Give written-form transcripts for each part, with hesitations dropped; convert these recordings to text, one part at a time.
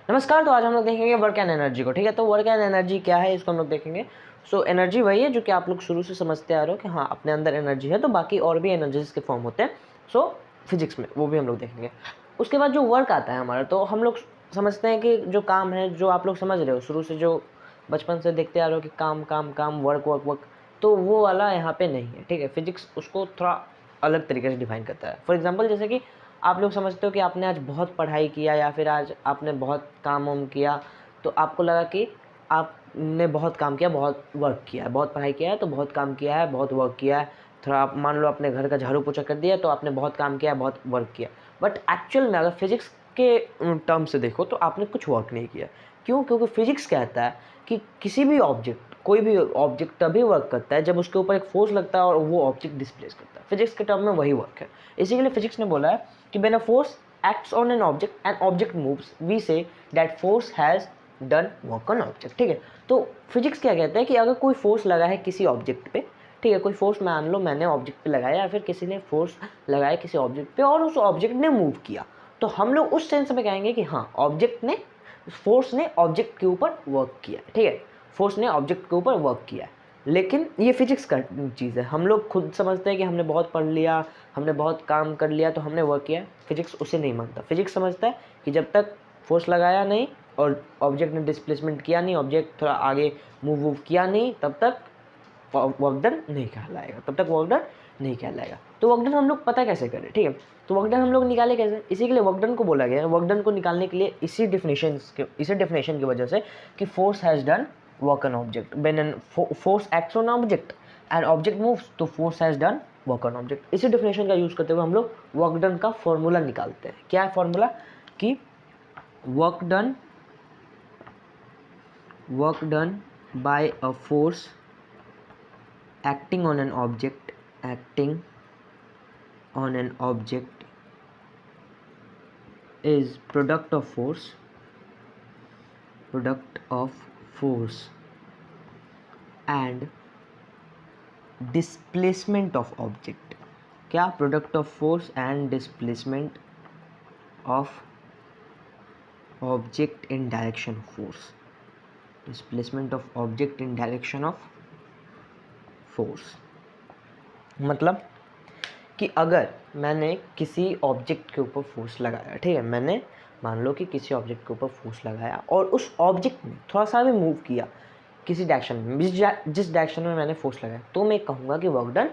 नमस्कार। तो आज हम लोग देखेंगे वर्क एंड एनर्जी को। ठीक है, तो वर्क एंड एनर्जी क्या है इसको हम लोग देखेंगे। एनर्जी वही है जो कि आप लोग शुरू से समझते आ रहे हो कि हाँ अपने अंदर एनर्जी है, तो बाकी और भी एनर्जीज के फॉर्म होते हैं। फिजिक्स में वो भी हम लोग देखेंगे। उसके बाद जो वर्क आता है हमारा, तो हम लोग समझते हैं कि जो काम है, जो आप लोग समझ रहे हो शुरू से, जो बचपन से देखते आ रहे हो कि काम काम काम, वर्क वर्क वर्क, तो वो वाला यहाँ पे नहीं है। ठीक है, फिजिक्स उसको थोड़ा अलग तरीके से डिफाइन करता है। फॉर एग्जाम्पल, जैसे कि आप लोग समझते हो कि आपने आज बहुत पढ़ाई किया या फिर आज आपने बहुत काम वाम किया, तो आपको लगा कि आपने बहुत काम किया, बहुत वर्क किया है। बहुत पढ़ाई किया है तो बहुत काम किया है, बहुत वर्क किया है। थोड़ा आप मान लो अपने घर का झाड़ू पोछा कर दिया तो आपने बहुत काम किया है, बहुत वर्क किया। बट एक्चुअल में अगर फिजिक्स के टर्म से देखो तो आपने कुछ वर्क नहीं किया। क्यों? क्योंकि फिजिक्स कहता है कि किसी भी ऑब्जेक्ट, कोई भी ऑब्जेक्ट तभी वर्क करता है जब उसके ऊपर एक फोर्स लगता है और वो ऑब्जेक्ट डिस्प्लेस करता है। फिजिक्स के टर्म में वही वर्क है। इसी के लिए फिजिक्स ने बोला है कि when a force acts on an object moves, we say that force has done work on object। ठीक है, तो फिजिक्स क्या कहता है कि अगर कोई फोर्स लगा है किसी ऑब्जेक्ट पे, ठीक है, कोई फोर्स मान लो मैंने ऑब्जेक्ट पे लगाया या फिर किसी ने फोर्स लगाया किसी ऑब्जेक्ट पे और उस ऑब्जेक्ट ने मूव किया, तो हम लोग उस सेंस में कहेंगे कि हाँ ऑब्जेक्ट ने, फोर्स ने ऑब्जेक्ट के ऊपर वर्क किया। ठीक है, फोर्स ने ऑब्जेक्ट के ऊपर वर्क किया। लेकिन ये फिजिक्स का चीज़ है। हम लोग खुद समझते हैं कि हमने बहुत पढ़ लिया, हमने बहुत काम कर लिया तो हमने वर्क किया। फिजिक्स उसे नहीं मानता। फिजिक्स समझता है कि जब तक फोर्स लगाया नहीं और ऑब्जेक्ट ने डिस्प्लेसमेंट किया नहीं, ऑब्जेक्ट थोड़ा आगे मूव किया नहीं, तब तक वर्क डन नहीं कहलाएगा, तब तक वर्क डन नहीं कहलाएगा। तो वर्क डन हम लोग पता कैसे करें? ठीक है, तो वर्क डन हम लोग निकाले कैसे? इसी के लिए वर्क डन को बोला गया है। वर्क डन को निकालने के लिए इसी डेफिनेशन की वजह से कि force has done work on object, when an force acts on object and object moves, तो force has done work on object। इसी डेफिनेशन का यूज करते हुए हम लोग वर्क डन का फॉर्मूला निकालते हैं। क्या है फॉर्मूला? कि work done by a force acting on an object is product of force and displacement of object. क्या? Product of force and displacement of object in direction of force. Displacement of object in direction of force मतलब कि अगर मैंने किसी object के ऊपर force लगाया, ठीक है, मैंने मान लो कि किसी ऑब्जेक्ट के ऊपर फोर्स लगाया और उस ऑब्जेक्ट ने थोड़ा सा भी मूव किया किसी डायरेक्शन में, जिस डायरेक्शन में मैंने फोर्स लगाया, तो मैं कहूँगा कि वर्क डन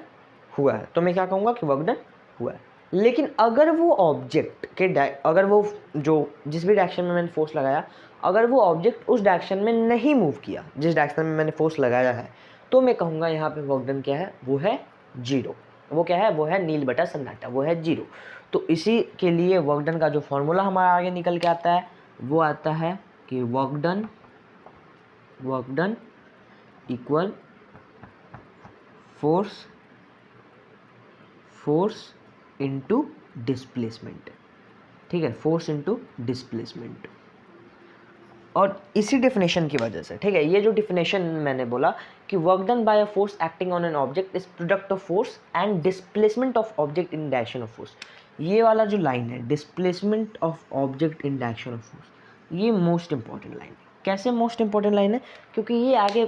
हुआ है। तो मैं क्या कहूँगा कि वर्क डन हुआ है। लेकिन अगर वो ऑब्जेक्ट के अगर वो जो जिस भी डायरेक्शन में मैंने फोर्स लगाया, अगर वो ऑब्जेक्ट उस डायरेक्शन में नहीं मूव किया जिस डायरेक्शन में मैंने फोर्स लगाया है, तो मैं कहूँगा यहाँ पे वर्क डन क्या है? वो है जीरो। वो क्या है? वो है नील बटा सन्नाटा, वो है जीरो। तो इसी के लिए वर्क डन का जो फॉर्मूला हमारा आगे निकल के आता है वो आता है कि work done equal force into displacement. ठीक है, फोर्स इनटू डिस्प्लेसमेंट। और इसी डेफिनेशन की वजह से, ठीक है, ये जो डेफिनेशन मैंने बोला कि work done by a force acting on an object is product of force and displacement of object in direction of force, ये वाला जो लाइन है, displacement of object in direction of force, ये मोस्ट इंपॉर्टेंट लाइन है। कैसे most important line है? क्योंकि ये आगे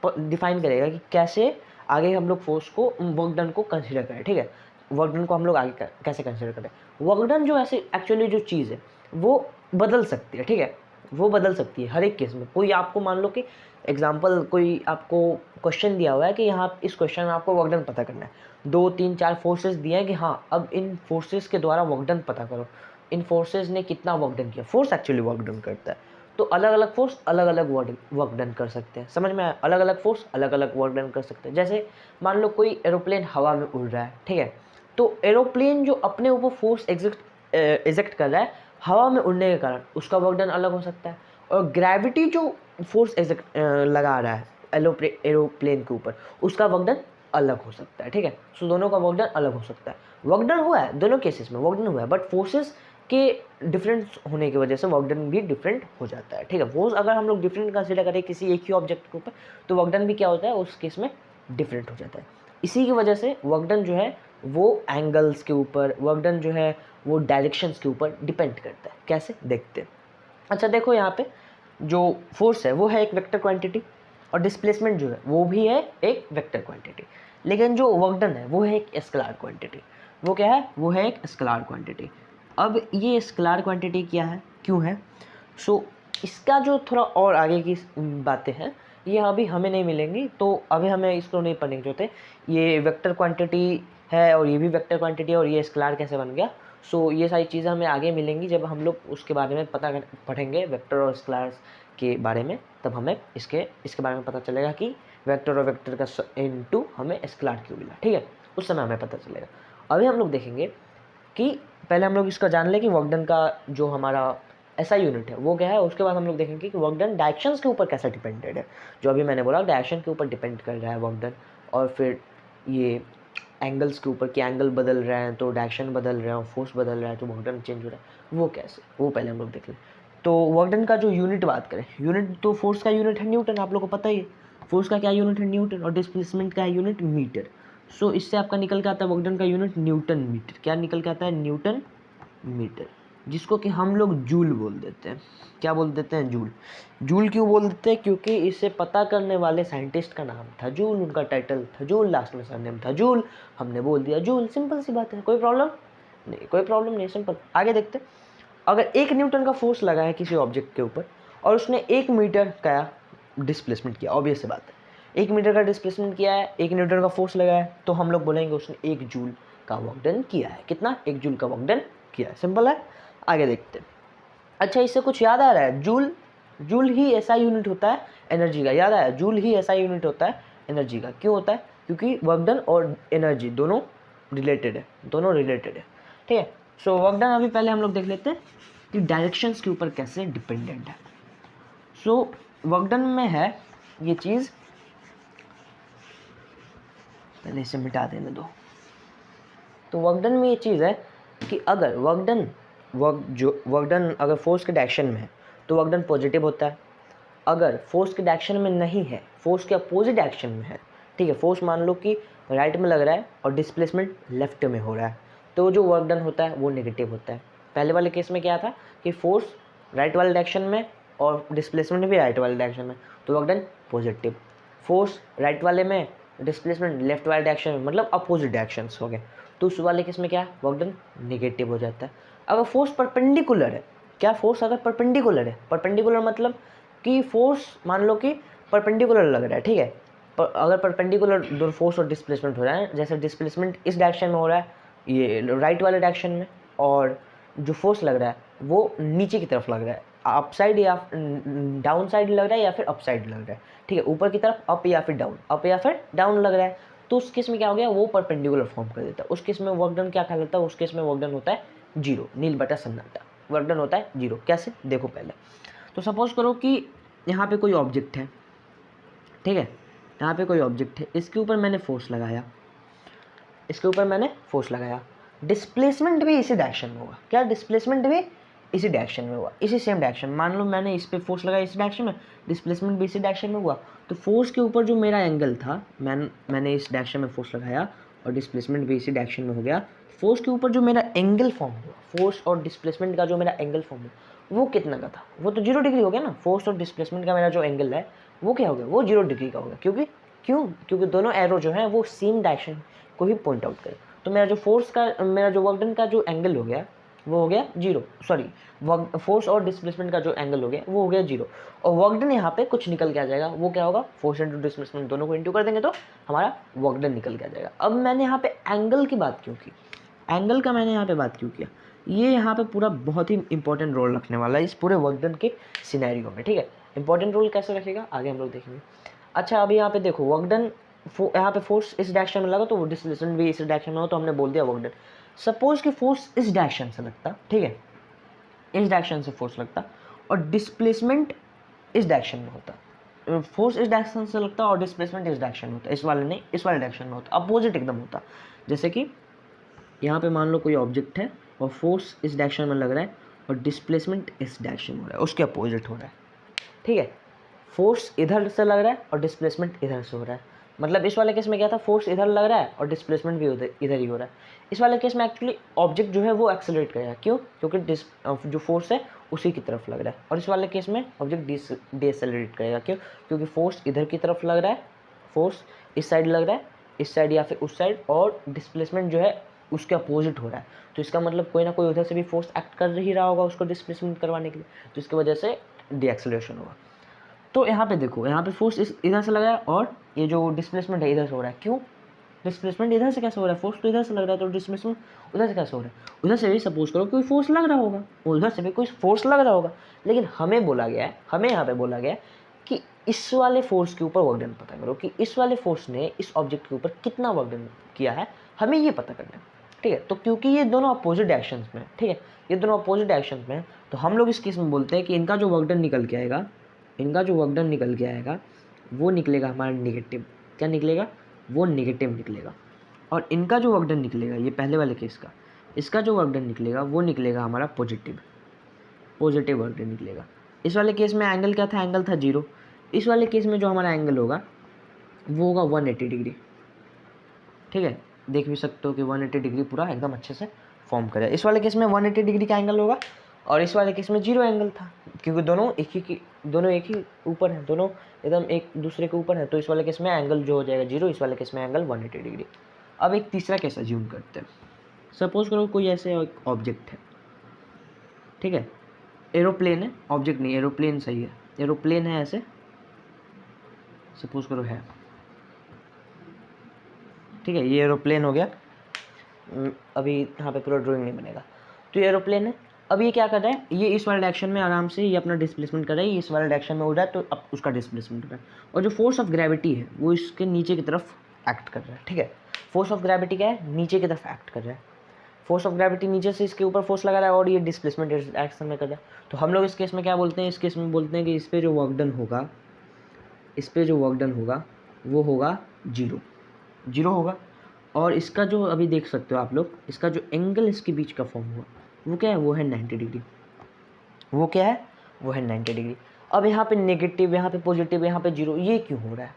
डिफाइन करेगा कि कैसे आगे हम लोग फोर्स को, वर्क डन को कंसिडर करें। ठीक है, वर्क डन को हम लोग आगे कैसे कंसिडर करें। वर्क डन जो ऐसे एक्चुअली जो चीज़ है वो बदल सकती है। ठीक है, वो बदल सकती है हर एक केस में। कोई आपको मान लो कि एग्जांपल, कोई आपको क्वेश्चन दिया हुआ है कि यहाँ इस क्वेश्चन में आपको वर्क डन पता करना है। 2 3 4 फोर्सेस दिए हैं कि हाँ अब इन फोर्सेस के द्वारा वर्क डन पता करो। इन फोर्सेस ने कितना वर्क डन किया। फोर्स एक्चुअली वर्क डन करता है, तो अलग अलग फोर्स अलग अलग वर्क डन कर सकते हैं। समझ में आया? अलग अलग फोर्स अलग अलग वर्क डन कर सकते हैं। जैसे मान लो कोई एरोप्लेन हवा में उड़ रहा है, ठीक है, तो एरोप्लेन जो अपने ऊपर फोर्स एग्जर्ट कर रहा है हवा में उड़ने के कारण, उसका वर्क डन अलग हो सकता है। और ग्रेविटी जो फोर्स लगा रहा है एरोप्लेन के ऊपर, उसका वर्क डन अलग हो सकता है। ठीक है, सो दोनों का वर्क डन अलग हो सकता है। वर्क डन हुआ है दोनों केसेस में, वर्क डन हुआ है, बट फोर्सेस के डिफरेंस होने की वजह से वर्क डन भी डिफरेंट हो जाता है। ठीक है, फोर्स अगर हम लोग डिफरेंट कंसिडर करें किसी एक ही ऑब्जेक्ट के ऊपर, तो वर्क डन भी क्या होता है उस केस में? डिफरेंट हो जाता है। इसी की वजह से वर्क डन जो है वो एंगल्स के ऊपर, वर्क डन जो है वो डायरेक्शंस के ऊपर डिपेंड करता है। कैसे? देखते हैं। अच्छा देखो यहाँ पे जो फोर्स है वो है एक वेक्टर क्वांटिटी और डिस्प्लेसमेंट जो है वो भी है एक वेक्टर क्वांटिटी, लेकिन जो वर्क डन है वो है एक स्केलर क्वांटिटी। वो क्या है? वो है एक स्केलर क्वांटिटी। अब ये स्केलर क्वांटिटी क्या है, क्यों है? सो इसका जो थोड़ा और आगे की बातें हैं ये अभी हमें नहीं मिलेंगी, तो अभी हमें इसको नहीं पढ़ने की जरूरत है। ये वेक्टर क्वांटिटी है और ये भी वेक्टर क्वांटिटी है और ये स्केलर कैसे बन गया, सो ये सारी चीज़ें हमें आगे मिलेंगी जब हम लोग उसके बारे में पढ़ेंगे वेक्टर और स्केलर्स के बारे में, तब हमें इसके बारे में पता चलेगा कि वेक्टर और वेक्टर का इनटू हमें स्केलर क्यों मिला। ठीक है, उस समय हमें पता चलेगा। अभी हम लोग देखेंगे कि पहले हम लोग इसका जान लें कि वर्क डन का जो हमारा ऐसा यूनिट है वो क्या है, उसके बाद हम लोग देखेंगे कि वर्क डन डायरेक्शंस के ऊपर कैसे डिपेंडेड है। जो अभी मैंने बोला डायरेक्शन के ऊपर डिपेंड कर रहा है वर्क डन, और फिर ये एंगल्स के ऊपर कि एंगल बदल रहे हैं तो डायरेक्शन बदल रहे हैं, फोर्स बदल रहा है तो वर्क डन चेंज हो रहा है, वो कैसे, वो पहले हम लोग देख लें। तो वर्क डन का जो यूनिट बात करें, यूनिट तो फोर्स का यूनिट है न्यूटन, आप लोग को पता ही है। फोर्स का क्या यूनिट है? न्यूटन। और डिस्प्लेसमेंट का यूनिट मीटर। सो इससे आपका निकल के आता है वर्क डन का यूनिट न्यूटन मीटर। क्या निकल के आता है? न्यूटन मीटर, जिसको कि हम लोग जूल बोल देते हैं। क्या बोल देते हैं? जूल। जूल क्यों बोल देते हैं? क्योंकि इसे पता करने वाले साइंटिस्ट का नाम था जूल, उनका टाइटल था जूल, लास्ट में सरनेम था जूल, हमने बोल दिया जूल। सिंपल सी बात है, कोई प्रॉब्लम नहीं, कोई प्रॉब्लम नहीं, सिंपल। आगे देखते हैं। अगर 1 न्यूटन का फोर्स लगा है किसी ऑब्जेक्ट के ऊपर और उसने 1 मीटर का डिस्प्लेसमेंट किया, ऑब्वियस सी बात है, 1 मीटर का डिस्प्लेसमेंट किया है, 1 न्यूटन का फोर्स लगा है, तो हम लोग बोलेंगे उसने 1 जूल का वर्क डन किया है। कितना? 1 जूल का वर्क डन किया है। सिंपल है। आगे देखते हैं। अच्छा, इससे कुछ याद आ रहा है? जूल, जूल ही ऐसा यूनिट होता है एनर्जी का। याद आया? जूल ही ऐसा यूनिट होता है एनर्जी का। क्यों होता है? क्योंकि वर्क डन और एनर्जी दोनों रिलेटेड है, दोनों रिलेटेड है। ठीक है। सो वर्क डन अभी पहले हम लोग देख लेते हैं कि डायरेक्शंस के ऊपर कैसे डिपेंडेंट है। सो वर्क डन में है ये चीज़, पहले इसे मिटा देने दो। तो वर्क डन में ये चीज़ है कि अगर वर्क डन अगर फोर्स के डायरेक्शन में है तो वर्क डन पॉजिटिव होता है। अगर फोर्स के डायरेक्शन में नहीं है, फोर्स के अपोजिट डायरेक्शन में है, ठीक है, फोर्स मान लो कि राइट में लग रहा है और डिस्प्लेसमेंट लेफ्ट में हो रहा है, तो जो वर्क डन होता है वो नेगेटिव होता है। पहले वाले केस में क्या था कि फोर्स राइट वाले डायरेक्शन में और डिस्प्लेसमेंट भी राइट वाले डायरेक्शन में, तो work done positive. Force right वाले में, डिस्प्लेसमेंट लेफ्ट वाले डायरेक्शन में, मतलब अपोजिट डायरेक्शंस हो गए, तो उस वाले केस में क्या है? वर्क डन नेगेटिव हो जाता है। अगर फोर्स परपेंडिकुलर है, क्या फोर्स अगर परपेंडिकुलर है, परपेंडिकुलर मतलब कि फोर्स मान लो कि परपेंडिकुलर लग रहा है, ठीक है, पर अगर परपेंडिकुलर दोनों फोर्स और डिस्प्लेसमेंट हो रहा है, जैसे डिस्प्लेसमेंट इस डायरेक्शन में हो रहा है ये राइट वाले डायरेक्शन में, और जो फोर्स लग रहा है वो नीचे की तरफ लग रहा है, अप साइड या डाउन साइड लग रहा है या फिर अप साइड लग रहा है, ठीक है, ऊपर की तरफ अप या फिर डाउन, अप या फिर डाउन लग रहा है, तो उस केस में क्या हो गया? वो परपेंडिकुलर फॉर्म कर देता है। उस केस में वर्क डन क्या कहलाता है? उस केस में वर्क डन होता है जीरो, नील बटा सन्नाटा। वर्क डन होता है जीरो। कैसे? देखो पहले। तो सपोज करो कि यहाँ पे कोई ऑब्जेक्ट है, ठीक है, यहाँ पे कोई ऑब्जेक्ट है, इसके ऊपर मैंने फोर्स लगाया, इसके ऊपर मैंने फोर्स लगाया, डिस्प्लेसमेंट भी इसी डायरेक्शन में होगा। क्या? डिस्प्लेसमेंट भी इसी डायरेक्शन में हुआ, इसी सेम डायरेक्शन। मान लो मैंने इस पे फोर्स लगाया इसी डायरेक्शन में, डिस्प्लेसमेंट भी इसी डायरेक्शन में हुआ, तो फोर्स के ऊपर जो मेरा एंगल था, मैंने इस डायरेक्शन में फोर्स लगाया और डिस्प्लेसमेंट भी इसी डायरेक्शन में हो गया, फोर्स के ऊपर जो मेरा एंगल फॉर्म हुआ, फोर्स और डिस्प्लेसमेंट का जो मेरा एंगल फॉर्म हुआ, वो कितना का था? वो तो 0 डिग्री हो गया ना। फोर्स और डिस्प्लेसमेंट का मेरा जो एंगल है वो क्या हो गया? वो 0 डिग्री का होगा। क्योंकि दोनों एरो जो है वो सेम डायरेक्शन को ही पॉइंट आउट करें। तो मेरा जो वर्क डन का जो एंगल हो गया वो हो गया 0, सॉरी, फोर्स और डिस्प्लेसमेंट का जो एंगल हो गया वो हो गया 0, और वर्क डन यहाँ पे कुछ निकल के आ जाएगा। वो क्या होगा? फोर्स इंटू डिस्प्लेसमेंट दोनों को इंटू कर देंगे तो हमारा वर्क डन निकल के आ जाएगा। अब मैंने यहाँ पे एंगल की बात क्यों की? एंगल का मैंने यहाँ पे बात क्यों किया? ये यहाँ पे पूरा बहुत ही इंपॉर्टेंट रोल रखने वाला है इस पूरे वर्क डन के सिनेरियो में, ठीक है। इंपॉर्टेंट रोल कैसे रखेगा आगे हम लोग देखेंगे। अच्छा, अभी यहाँ पे देखो, वर्क डन यहाँ पे फोर्स इस डायरेक्शन में लगा तो वो डिस्प्लेसमेंट भी इस डायरेक्शन में हो, तो हमने बोल दिया वर्क डन। सपोज कि फोर्स इस डायरेक्शन से लगता, ठीक है, इस डायरेक्शन से फोर्स लगता और डिस्प्लेसमेंट इस डायरेक्शन में होता। फोर्स इस डायरेक्शन से लगता और डिस्प्लेसमेंट इस डायरेक्शन में होता, इस वाले नहीं, इस वाले डायरेक्शन में होता, अपोजिट एकदम होता। जैसे कि यहाँ पे मान लो कोई ऑब्जेक्ट है और फोर्स इस डायरेक्शन में लग रहा है और डिस्प्लेसमेंट इस डायरेक्शन में हो रहा है, उसके अपोजिट हो रहा है, ठीक है। फोर्स इधर से लग रहा है और डिस्प्लेसमेंट इधर से हो रहा है, मतलब इस वाले केस में क्या था, फोर्स इधर लग रहा है और डिस्प्लेसमेंट भी इधर ही हो रहा है। इस वाले केस में एक्चुअली ऑब्जेक्ट जो है वो एक्सेलरेट करेगा, क्यों, क्योंकि जो फोर्स है उसी की तरफ लग रहा है। और इस वाले केस में ऑब्जेक्ट डिएसेलरेट करेगा, क्यों, क्योंकि फोर्स इधर की तरफ लग रहा है, फोर्स इस साइड लग रहा है, इस साइड या फिर उस साइड, और डिस्प्लेसमेंट जो है उसके अपोजिट हो रहा है। तो इसका मतलब कोई ना कोई उधर से भी फोर्स एक्ट कर ही रहा होगा उसको डिस्प्लेसमेंट करवाने के लिए, तो इसकी वजह से डीएक्सेलरेशन होगा। तो यहाँ पे देखो, यहाँ पे फोर्स इधर से लग रहा है और ये जो डिस्प्लेसमेंट है इधर से हो रहा है। क्यों, डिस्प्लेसमेंट इधर से कैसे हो रहा है, फोर्स तो इधर से लग रहा है, तो डिस्प्लेसमेंट उधर से कैसे हो रहा है। उधर से भी सपोज करो कोई फोर्स लग रहा होगा, उधर से भी कोई फोर्स लग रहा होगा, लेकिन हमें बोला गया है, हमें यहाँ पे बोला गया है कि इस वाले फोर्स के ऊपर वर्क डन पता करो, कि इस वाले फोर्स ने इस ऑब्जेक्ट के ऊपर कितना वर्क डन किया है, हमें ये पता करना है। ठीक है, तो क्योंकि ये दोनों अपोजिट एक्शंस में, ठीक है, ये दोनों अपोजिट एक्शंस में, तो हम लोग इस केस में बोलते हैं कि इनका जो वर्क डन निकल के आएगा, इनका जो वर्क डन निकल के आएगा वो निकलेगा हमारा निगेटिव। क्या निकलेगा, वो निगेटिव निकलेगा। और इनका जो वर्क डन निकलेगा, ये पहले वाले केस का, इसका जो वर्क डन निकलेगा वो निकलेगा हमारा पॉजिटिव, पॉजिटिव वर्क डन निकलेगा। इस वाले केस में एंगल क्या था, एंगल था 0। इस वाले केस में जो हमारा एंगल होगा वो होगा 180 डिग्री। ठीक है, देख भी सकते हो कि 180 डिग्री पूरा एकदम अच्छे से फॉर्म करे। इस वाले केस में 180 डिग्री का एंगल होगा और इस वाले केस में 0 एंगल था, क्योंकि दोनों एक ही ऊपर हैं, दोनों एकदम एक दूसरे के ऊपर है। तो इस वाले केस में एंगल जो हो जाएगा 0, इस वाले केस में एंगल 180 डिग्री। अब एक तीसरा केस अज्यूम करते हैं। सपोज करो कोई ऐसे एक ऑब्जेक्ट है, ठीक है, एरोप्लेन है, ऑब्जेक्ट नहीं, एरोप्लेन सही है, एरोप्लेन है ऐसे, सपोज करो है, ठीक है, ये एरोप्लेन हो गया। अभी यहाँ पे पूरा ड्राइंग नहीं बनेगा। तो ये एरोप्लेन है, अब ये क्या कर रहा है, ये इस वाले डायरेक्शन में आराम से ये अपना डिस्प्लेसमेंट कर रहा है, ये इस वाले डायरेक्शन में उड़ रहा है, तो अब उसका डिस्प्लेसमेंट हो रहा है। और जो फोर्स ऑफ ग्रेविटी है वो इसके नीचे की तरफ एक्ट कर रहा है। ठीक है, फोर्स ऑफ ग्रेविटी क्या है, नीचे की तरफ एक्ट कर रहा है। फोर्स ऑफ ग्रेविटी नीचे से इसके ऊपर फोर्स लगा रहा है और ये डिस्प्लेसमेंट डायरेक्शन में कर रहा है। तो हम लोग इस केस में क्या बोलते हैं, इस केस में बोलते हैं कि इस पर जो वर्क डन होगा, इस पर जो वर्क डन होगा वो होगा 0 होगा। और इसका जो अभी देख सकते हो आप लोग, इसका जो एंगल इसके बीच का फॉर्म हुआ वो क्या है, वो है 90 डिग्री। वो क्या है, वो है 90 डिग्री। अब यहाँ पे नेगेटिव, यहाँ पे पॉजिटिव, यहाँ पे 0, ये क्यों हो रहा है,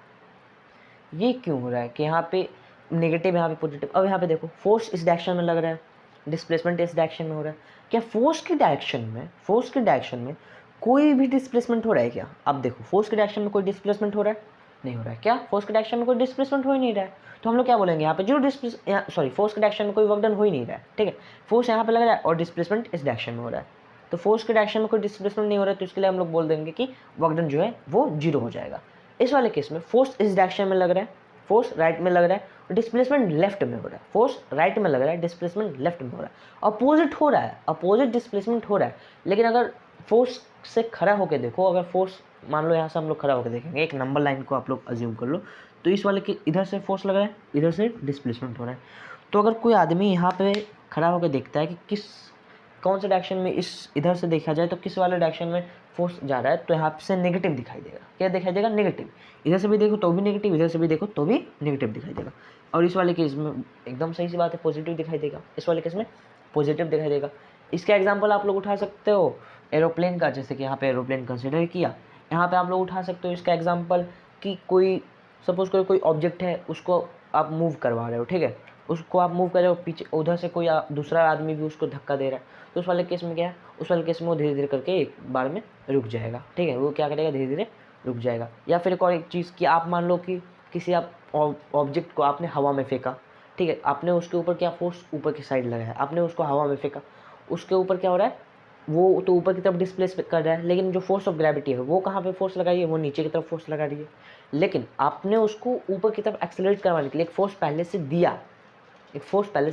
ये क्यों हो रहा है कि यहाँ पे नेगेटिव, यहाँ पे पॉजिटिव। अब यहाँ पे देखो, फोर्स इस डायरेक्शन में लग रहा है, डिस्प्लेसमेंट इस डायरेक्शन में हो रहा है। क्या फोर्स की डायरेक्शन में कोई भी डिस्प्लेसमेंट हो रहा है क्या, अब देखो, फोर्स की डायरेक्शन में कोई डिस्प्लेसमेंट हो रहा है, नहीं हो रहा है। क्या, फोर्स की डायरेक्शन में कोई डिस्प्लेसमेंट हो ही नहीं रहा है, तो हम लोग क्या बोलेंगे यहाँ पे 0 फोर्स की डायरेक्शन में कोई वर्क डन हो ही नहीं रहा है। ठीक है, फोर्स यहाँ पे लग रहा है और डिस्प्लेसमेंट इस डायरेक्शन में हो रहा है, तो फोर्स के डायरेक्शन में कोई डिस्प्लेसमेंट नहीं हो रहा है, तो इसके लिए हम लोग बोल देंगे कि वर्क डन जो है वो 0 हो जाएगा। इस वाले केस में फोर्स इस डायरेक्शन में लग रहा है, फोर्स राइट में लग रहा है और डिस्प्लेसमेंट लेफ्ट में हो रहा है। फोर्स राइट में लग रहा है, डिस्प्लेसमेंट लेफ्ट में हो रहा है, अपोजिट हो रहा है, अपोजिट डिस्प्लेसमेंट हो रहा है। लेकिन अगर फोर्स से खड़ा होकर देखो, अगर फोर्स मान लो यहाँ से हम लोग खड़ा होकर देखेंगे, एक नंबर लाइन को आप लोग अज्यूम कर लो, तो इस वाले के इधर से फोर्स लग रहा है, इधर से डिस्प्लेसमेंट हो रहा है। तो अगर कोई आदमी यहाँ पे खड़ा होकर देखता है कि कौन से डायरेक्शन में, इस इधर से देखा जाए तो किस वाले डायरेक्शन में फोर्स जा रहा है, तो यहाँ से नेगेटिव दिखाई देगा। क्या दिखाई देगा, नेगेटिव। इधर से भी देखो तो भी नेगेटिव, इधर से भी देखो तो भी नेगेटिव दिखाई देगा। और इस वाले केस में एकदम सही सी बात है, पॉजिटिव दिखाई देगा। इस वाले केस में पॉजिटिव दिखाई देगा। इसका एग्जाम्पल आप लोग उठा सकते हो एरोप्लेन का, जैसे कि यहाँ पे एरोप्लेन कंसिडर किया, यहाँ पे आप लोग उठा सकते हो इसका एग्जाम्पल कि कोई सपोज करो कोई ऑब्जेक्ट है, उसको आप मूव करवा रहे हो, ठीक है, उसको आप मूव कर रहे हो, पीछे उधर से कोई दूसरा आदमी भी उसको धक्का दे रहा है, तो उस वाले केस में क्या है, उस वाले केस में वो धीरे धीरे करके एक बार में रुक जाएगा। ठीक है, वो क्या करेगा, धीरे धीरे रुक जाएगा। या फिर एक और एक चीज़ कि आप मान लो कि किसी आप ऑब्जेक्ट को आपने हवा में फेंका, ठीक है, आपने उसके ऊपर क्या फोर्स ऊपर की साइड लगाया, आपने उसको हवा में फेंका, उसके ऊपर क्या हो रहा है, वो तो ऊपर की तरफ डिस्प्लेस कर रहा है, लेकिन जो फोर्स ऑफ ग्रेविटी है वो कहाँ पे फोर्स लगा रही है, वो नीचे की तरफ फोर्स लगा रही है। लेकिन आपने उसको ऊपर की तरफ एक्सेलरेट करवाने के लिए एक फोर्स पहले से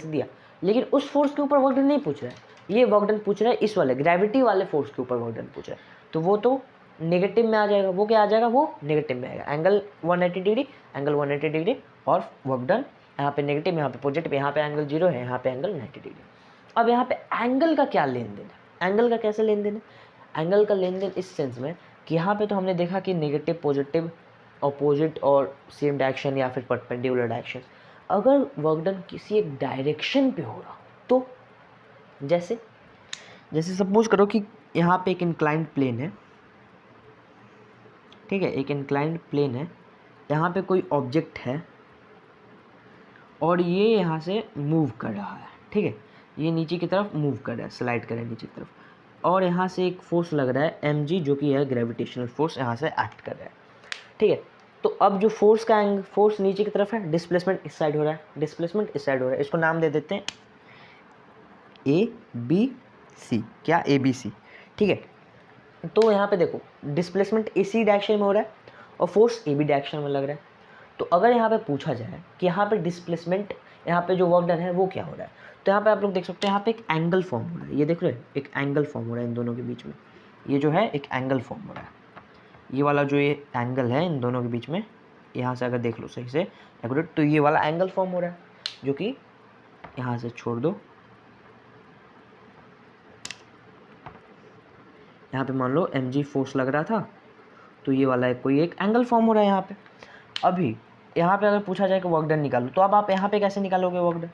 दिया, लेकिन उस फोर्स के ऊपर वर्क डन नहीं पूछ रहा है, ये वर्क डन पूछ रहा है इस वाले ग्रेविटी वाले फोर्स के ऊपर वर्क डन पूछ रहा है, तो वो तो नेगेटिव में आ जाएगा। वो क्या आ जाएगा, वो नेगेटिव में आएगा। एंगल 180 डिग्री, एंगल 180 डिग्री और वर्क डन यहाँ पे नेगेटिव, यहाँ पे पॉजिटिव, यहाँ पे एंगल 0 है, यहाँ पे एंगल 90 डिग्री। अब यहाँ पे एंगल का क्या लेन देन है, एंगल का कैसे लेन देन है, एंगल का लेन देन इस सेंस में कि यहाँ पे तो हमने देखा कि नेगेटिव, पॉजिटिव, अपोजिट और सेम डायरेक्शन या फिर परपेंडिकुलर डायरेक्शन। अगर वर्क डन किसी एक डायरेक्शन पे हो रहा तो जैसे सपोज करो कि यहाँ पे एक इंक्लाइंड प्लेन है, ठीक है, एक इंक्लाइंड प्लेन है यहाँ पे कोई ऑब्जेक्ट है और ये यहाँ से मूव कर रहा है, ठीक है, ये नीचे की तरफ मूव कर रहा है, स्लाइड कर रहा है नीचे की तरफ, और यहाँ से एक फोर्स लग रहा है mg, जो कि है ग्रेविटेशनल फोर्स, यहाँ से एक्ट कर रहा है, ठीक है। तो अब जो फोर्स नीचे की तरफ है, डिस्प्लेसमेंट इस साइड हो रहा है, डिस्प्लेसमेंट इस साइड हो रहा है, इसको नाम दे देते हैं ABC, क्या ABC, ठीक है। तो यहाँ पे देखो डिस्प्लेसमेंट इसी डायरेक्शन में हो रहा है और फोर्स AB डायरेक्शन में लग रहा है। तो अगर यहाँ पे पूछा जाए कि यहाँ पे डिस्प्लेसमेंट, यहाँ पे जो वर्क डन है वो क्या हो रहा है, तो यहाँ पे आप लोग देख सकते हैं यहाँ पे एक एंगल फॉर्म हो रहा है, ये देख रहे हैं एक एंगल फॉर्म हो रहा है इन दोनों के बीच में, ये जो है एक एंगल फॉर्म हो रहा है, ये वाला जो ये एंगल है इन दोनों के बीच में, यहाँ से अगर देख लो सही से एक्यूरेट, तो ये वाला एंगल फॉर्म हो रहा है, जो कि यहाँ से छोड़ दो, यहाँ पे मान लो mg फोर्स लग रहा था, तो ये वाला कोई एक एंगल फॉर्म हो रहा है यहाँ पे। अभी यहाँ पे अगर पूछा जाए कि वर्क डन निकालो, तो अब आप यहाँ पे कैसे निकालोगे वर्क डन?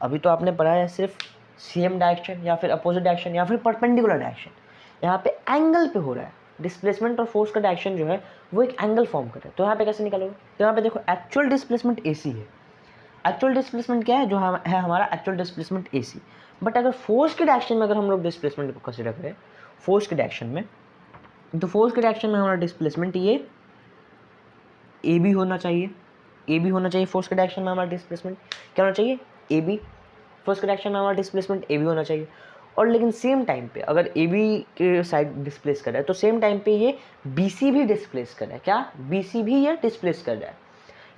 अभी तो आपने पढ़ा है सिर्फ सेम डायरेक्शन या फिर अपोजिट डायरेक्शन या फिर परपेंडिकुलर डायरेक्शन, यहाँ पे एंगल पे हो रहा है, डिस्प्लेसमेंट और फोर्स का डायरेक्शन जो है वो एक एंगल फॉर्म कर रहा है, तो यहाँ पे कैसे निकालोगे? तो यहाँ पे देखो एक्चुअल डिस्प्लेसमेंट AC है, एक्चुअल डिस्प्लेसमेंट क्या है, जो है हमारा एक्चुअल डिस्प्लेसमेंट AC। बट अगर फोर्स के डायरेक्शन में अगर हम लोग डिस्प्लेसमेंट को कंसिडर करें, फोर्स के डायरेक्शन में, तो फोर्स के डायरेक्शन में हमारा डिस्प्लेसमेंट ये AB होना चाहिए, AB होना चाहिए, फोर्स के डायरेक्शन में हमारा डिस्प्लेसमेंट क्या होना चाहिए, AB, फोर्स के डायरेक्शन में हमारा डिस्प्लेसमेंट AB होना चाहिए। और लेकिन सेम टाइम पे अगर AB के साइड डिस्प्लेस कर रहा है, तो सेम टाइम पे ये BC भी डिस्प्लेस कर रहा है, क्या BC भी ये डिस्प्लेस कर रहा है,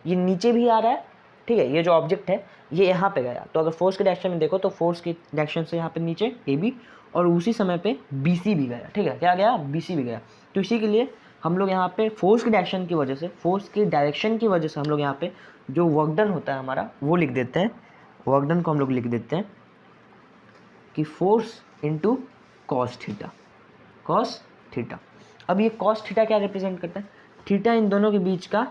ये नीचे भी आ रहा है, ठीक है, ये जो ऑब्जेक्ट है ये यहाँ पे गया, तो अगर फोर्स के डायरेक्शन में देखो तो फोर्स की डायरेक्शन से यहाँ पे नीचे AB और उसी समय पे BC भी गया, ठीक है, क्या गया, BC भी गया। तो इसी के लिए हम लोग यहाँ पे फोर्स की डायरेक्शन की वजह से, फोर्स की डायरेक्शन की वजह से हम लोग यहाँ पे जो वर्क डन होता है हमारा वो लिख देते हैं, वर्क डन को हम लोग लिख देते हैं कि force into cos theta, cos theta. अब ये कॉस थीटा क्या रिप्रेजेंट करता है, थीटा इन दोनों के बीच का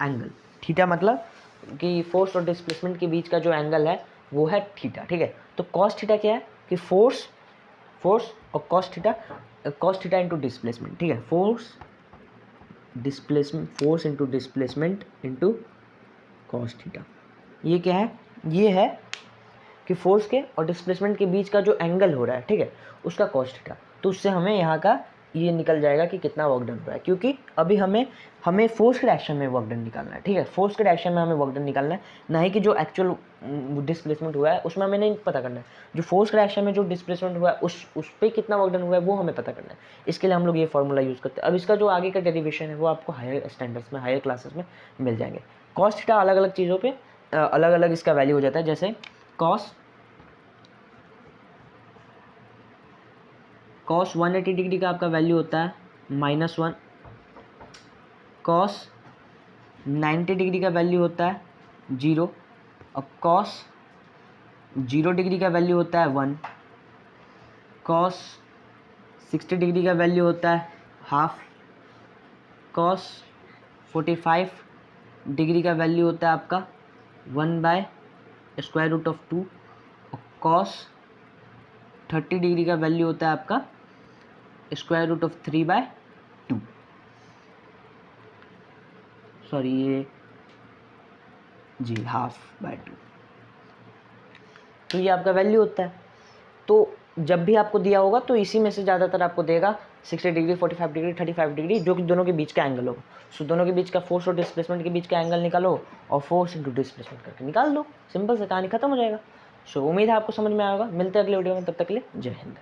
एंगल, थीटा मतलब कि फोर्स और डिस्प्लेसमेंट के बीच का जो एंगल है वो है थीटा, ठीक है। तो कॉस थीटा क्या है कि फोर्स और कॉस थीटा इंटू डिस्प्लेसमेंट, ठीक है, force into displacement into cos theta. ये क्या है, ये है कि फोर्स के और डिस्प्लेसमेंट के बीच का जो एंगल हो रहा है, ठीक है, उसका कॉस थीटा। तो उससे हमें यहाँ का ये निकल जाएगा कि कितना वर्क डन हो रहा है, क्योंकि अभी हमें फोर्स के डायरेक्शन में वर्क डन निकालना है, ठीक है, फोर्स के डायरेक्शन में हमें वर्क डन निकालना है, ना ही कि जो एक्चुअल डिस्प्लेसमेंट हुआ है उसमें हमें नहीं पता करना है, जो फोर्स के डायरेक्शन में जो डिस्प्लेसमेंट हुआ है उस पर कितना वर्क डन हुआ है वो हमें पता करना है। इसके लिए हम लोग ये फॉर्मूला यूज़ करते हैं। अब इसका जो आगे का डेरिवेशन है वो आपको हायर स्टैंडर्ड्स में, हायर क्लासेस में मिल जाएंगे। कॉस थीटा अलग अलग चीज़ों पर अलग अलग इसका वैल्यू हो जाता है, जैसे कॉस 180 डिग्री का आपका वैल्यू होता है -1, कॉस 90 डिग्री का वैल्यू होता है 0, और कॉस 0 डिग्री का वैल्यू होता है 1, कॉस 60 डिग्री का वैल्यू होता है हाफ, कॉस 45 डिग्री का वैल्यू होता है आपका 1/√2, और कॉस 30 डिग्री का वैल्यू होता है आपका √3/2, सॉरी ये जी 1/2। तो ये आपका वैल्यू होता है। तो जब भी आपको दिया होगा तो इसी में से ज़्यादातर आपको देगा 60 डिग्री, 45 डिग्री, 35 डिग्री, जो कि दोनों के बीच का एंगल होगा। सो दोनों के बीच का फोर्स और डिस्प्लेसमेंट के बीच का एंगल निकालो और फोर्स इंटू डिस्प्लेसमेंट करके निकाल दो, सिंपल से कहानी खत्म हो जाएगा। सो उम्मीद है आपको समझ में आएगा। मिलते हैं अगले वीडियो में, तब तक के लिए जय हिंद।